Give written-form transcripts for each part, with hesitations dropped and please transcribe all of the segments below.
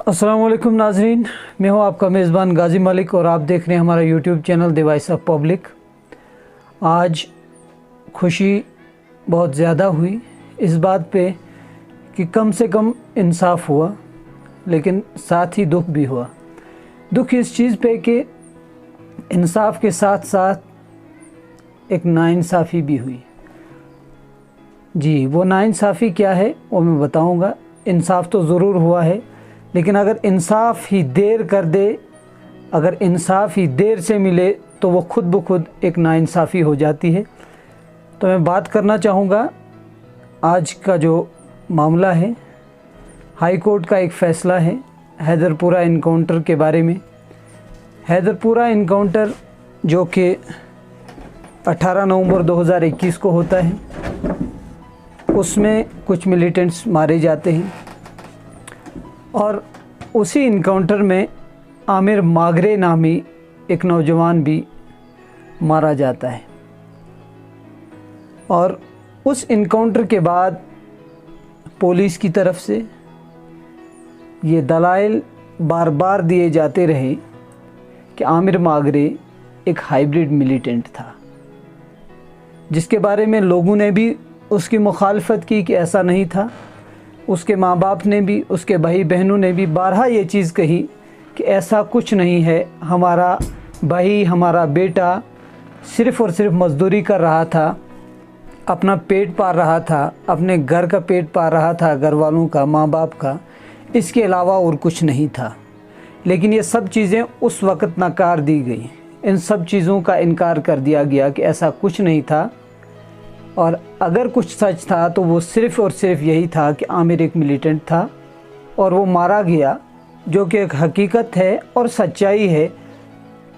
अस्सलाम वालेकुम नाजरीन, मैं हूं आपका मेज़बान गाज़ी मलिक और आप देख रहे हैं हमारा YouTube channel the voice of public. आज खुशी बहुत ज़्यादा हुई इस बात पे कि कम से कम इंसाफ हुआ, लेकिन साथ ही दुख भी हुआ। दुख इस चीज़ पे कि इंसाफ के साथ साथ एक नाइंसाफ़ी भी हुई। जी, वो नाइंसाफ़ी क्या है वो मैं बताऊंगा। इंसाफ तो ज़रूर हुआ है, लेकिन अगर इंसाफ ही देर कर दे, अगर इंसाफ ही देर से मिले तो वो खुद ब खुद एक नाइंसाफ़ी हो जाती है। तो मैं बात करना चाहूँगा आज का जो मामला है, हाई कोर्ट का एक फ़ैसला है हैदरपुरा इनकाउंटर के बारे में। हैदरपुरा इनकाउंटर जो कि 18 नवंबर 2021 को होता है, उसमें कुछ मिलिटेंट्स मारे जाते हैं और उसी इनकाउंटर में आमिर मागरे नामी एक नौजवान भी मारा जाता है। और उस इनकाउंटर के बाद पुलिस की तरफ से ये दलाइल बार बार दिए जाते रहे कि आमिर मागरे एक हाइब्रिड मिलिटेंट था, जिसके बारे में लोगों ने भी उसकी मुखालफत की कि ऐसा नहीं था। उसके माँ बाप ने भी, उसके भाई बहनों ने भी बारहा ये चीज़ कही कि ऐसा कुछ नहीं है, हमारा भाई, हमारा बेटा सिर्फ़ और सिर्फ मज़दूरी कर रहा था, अपना पेट पाल रहा था, अपने घर का पेट पाल रहा था, घर वालों का, माँ बाप का, इसके अलावा और कुछ नहीं था। लेकिन ये सब चीज़ें उस वक़्त नकार दी गई। इन सब चीज़ों का इनकार कर दिया गया कि ऐसा कुछ नहीं था, और अगर कुछ सच था तो वो सिर्फ़ और सिर्फ यही था कि आमिर एक मिलिटेंट था और वो मारा गया, जो कि एक हकीकत है और सच्चाई है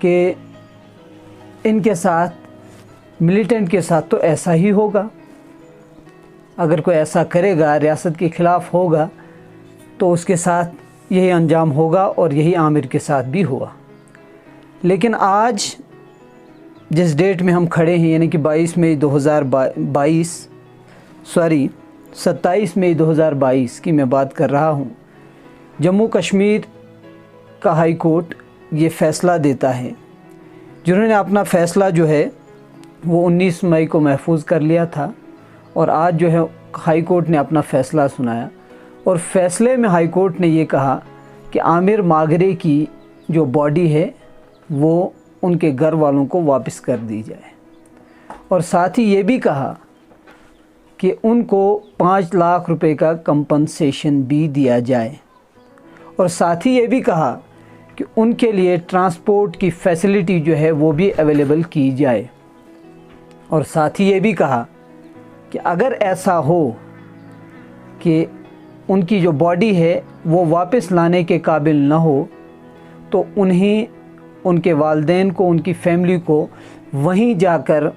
कि इनके साथ, मिलिटेंट के साथ तो ऐसा ही होगा। अगर कोई ऐसा करेगा, रियासत के ख़िलाफ़ होगा, तो उसके साथ यही अंजाम होगा और यही आमिर के साथ भी हुआ। लेकिन आज जिस डेट में हम खड़े हैं, यानी कि 27 मई 2022 की मैं बात कर रहा हूँ, जम्मू कश्मीर का हाई कोर्ट ये फ़ैसला देता है, जिन्होंने अपना फ़ैसला जो है वो 19 मई को महफूज कर लिया था, और आज जो है हाई कोर्ट ने अपना फ़ैसला सुनाया। और फ़ैसले में हाई कोर्ट ने ये कहा कि आमिर मागरे की जो बॉडी है वो उनके घर वालों को वापस कर दी जाए, और साथ ही ये भी कहा कि उनको 5 लाख रुपए का कंपनसेशन भी दिया जाए, और साथ ही ये भी कहा कि उनके लिए ट्रांसपोर्ट की फैसिलिटी जो है वो भी अवेलेबल की जाए। और साथ ही ये भी कहा कि अगर ऐसा हो कि उनकी जो बॉडी है वो वापस लाने के काबिल ना हो, तो उन्हें, उनके वालिदैन को, उनकी फैमिली को वहीं जाकर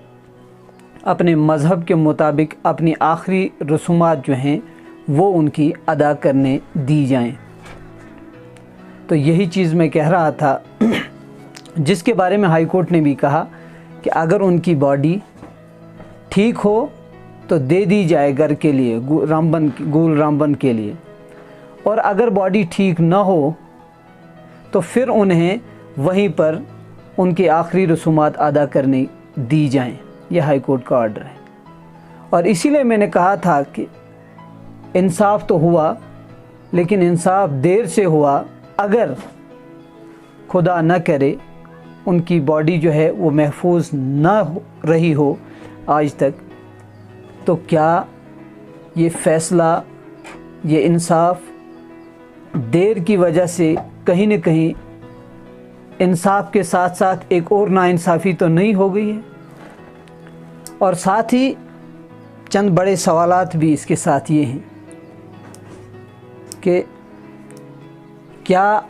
अपने मज़हब के मुताबिक अपनी आखिरी रसूमात जो हैं वो उनकी अदा करने दी जाएं। तो यही चीज़ मैं कह रहा था, जिसके बारे में हाई कोर्ट ने भी कहा कि अगर उनकी बॉडी ठीक हो तो दे दी जाए घर के लिए, गुल रामबन के लिए, और अगर बॉडी ठीक ना हो तो फिर उन्हें वहीं पर उनकी आखिरी रसूमात अदा करने दी जाएं। यह हाई कोर्ट का ऑर्डर है। और इसीलिए मैंने कहा था कि इंसाफ तो हुआ, लेकिन इंसाफ देर से हुआ। अगर खुदा न करे उनकी बॉडी जो है वो महफूज ना रही हो आज तक, तो क्या ये फ़ैसला, ये इंसाफ देर की वजह से कहीं न कहीं इंसाफ के साथ साथ एक और नाइंसाफ़ी तो नहीं हो गई है? और साथ ही चंद बड़े सवालात भी इसके साथ ये हैं कि क्या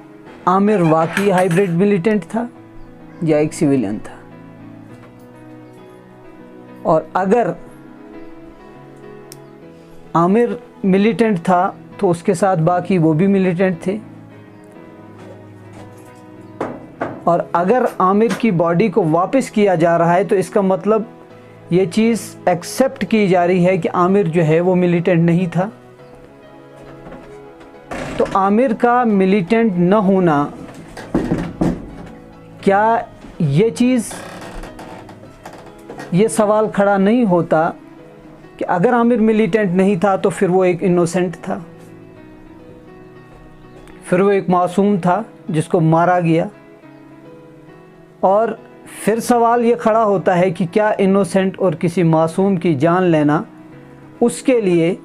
आमिर वाकई हाइब्रिड मिलिटेंट था या एक सिविलियन था? और अगर आमिर मिलिटेंट था तो उसके साथ बाकी वो भी मिलिटेंट थे, और अगर आमिर की बॉडी को वापस किया जा रहा है तो इसका मतलब ये चीज़ एक्सेप्ट की जा रही है कि आमिर जो है वो मिलिटेंट नहीं था। तो आमिर का मिलिटेंट न होना, क्या ये सवाल खड़ा नहीं होता कि अगर आमिर मिलिटेंट नहीं था तो फिर वो एक इनोसेंट था, फिर वो एक मासूम था जिसको मारा गया। और फिर सवाल ये खड़ा होता है कि क्या इनोसेंट और किसी मासूम की जान लेना, उसके लिए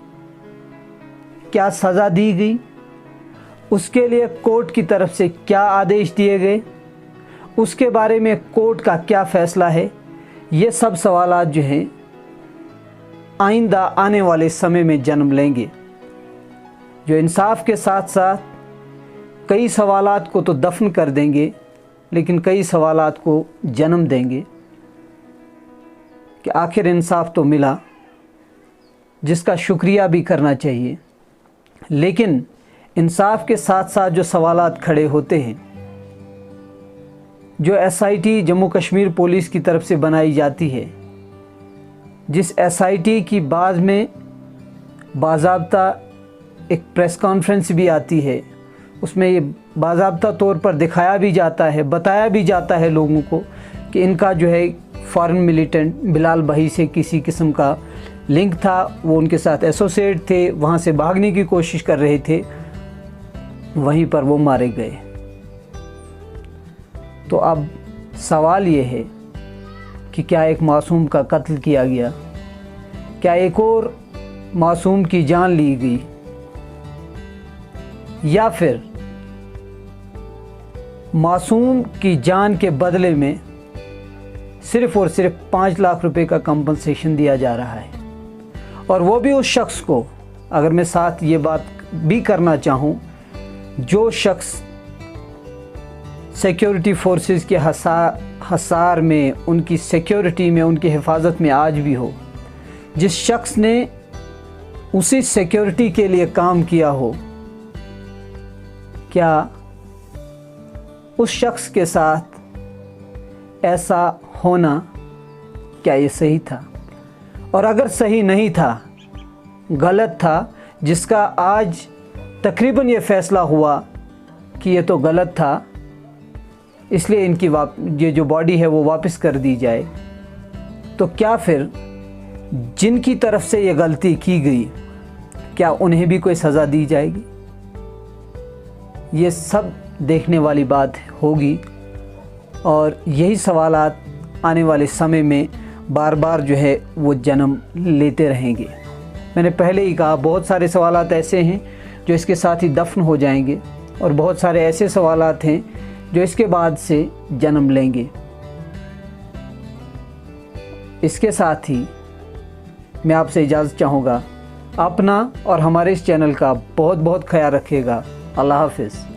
क्या सज़ा दी गई, उसके लिए कोर्ट की तरफ से क्या आदेश दिए गए, उसके बारे में कोर्ट का क्या फ़ैसला है। ये सब सवालात जो हैं आइंदा आने वाले समय में जन्म लेंगे, जो इंसाफ के साथ साथ कई सवालात को तो दफन कर देंगे, लेकिन कई सवालात को जन्म देंगे कि आखिर इंसाफ तो मिला, जिसका शुक्रिया भी करना चाहिए। लेकिन इंसाफ के साथ साथ जो सवालात खड़े होते हैं, जो SIT जम्मू कश्मीर पुलिस की तरफ से बनाई जाती है, जिस SIT की बाद में बाज़ाब्ता एक प्रेस कॉन्फ्रेंस भी आती है, उसमें ये बाज़ाब्ता तौर पर दिखाया भी जाता है, बताया भी जाता है लोगों को कि इनका जो है फॉरेन मिलिटेंट बिलाल भाई से किसी किस्म का लिंक था, वो उनके साथ एसोसिएट थे, वहाँ से भागने की कोशिश कर रहे थे, वहीं पर वो मारे गए। तो अब सवाल ये है कि क्या एक मासूम का कत्ल किया गया, क्या एक और मासूम की जान ली गई, या फिर मासूम की जान के बदले में सिर्फ़ और सिर्फ 5 लाख रुपए का कंपनसेशन दिया जा रहा है। और वो भी उस शख्स को, अगर मैं साथ ये बात भी करना चाहूँ, जो शख्स सिक्योरिटी फोर्सेस के हसार में, उनकी सिक्योरिटी में, उनकी हिफाजत में आज भी हो, जिस शख्स ने उसी सिक्योरिटी के लिए काम किया हो, क्या उस शख्स के साथ ऐसा होना, क्या ये सही था? और अगर सही नहीं था, गलत था, जिसका आज तकरीबन ये फ़ैसला हुआ कि ये तो गलत था, इसलिए इनकी ये जो बॉडी है वो वापस कर दी जाए, तो क्या फिर जिनकी तरफ से ये गलती की गई, क्या उन्हें भी कोई सज़ा दी जाएगी? ये सब देखने वाली बात होगी, और यही सवालात आने वाले समय में बार बार जो है वो जन्म लेते रहेंगे। मैंने पहले ही कहा, बहुत सारे सवालात ऐसे हैं जो इसके साथ ही दफन हो जाएंगे, और बहुत सारे ऐसे सवालात हैं जो इसके बाद से जन्म लेंगे। इसके साथ ही मैं आपसे इजाज़त चाहूँगा। अपना और हमारे इस चैनल का बहुत बहुत ख्याल रखिएगा। अल्लाह हाफ़िज़।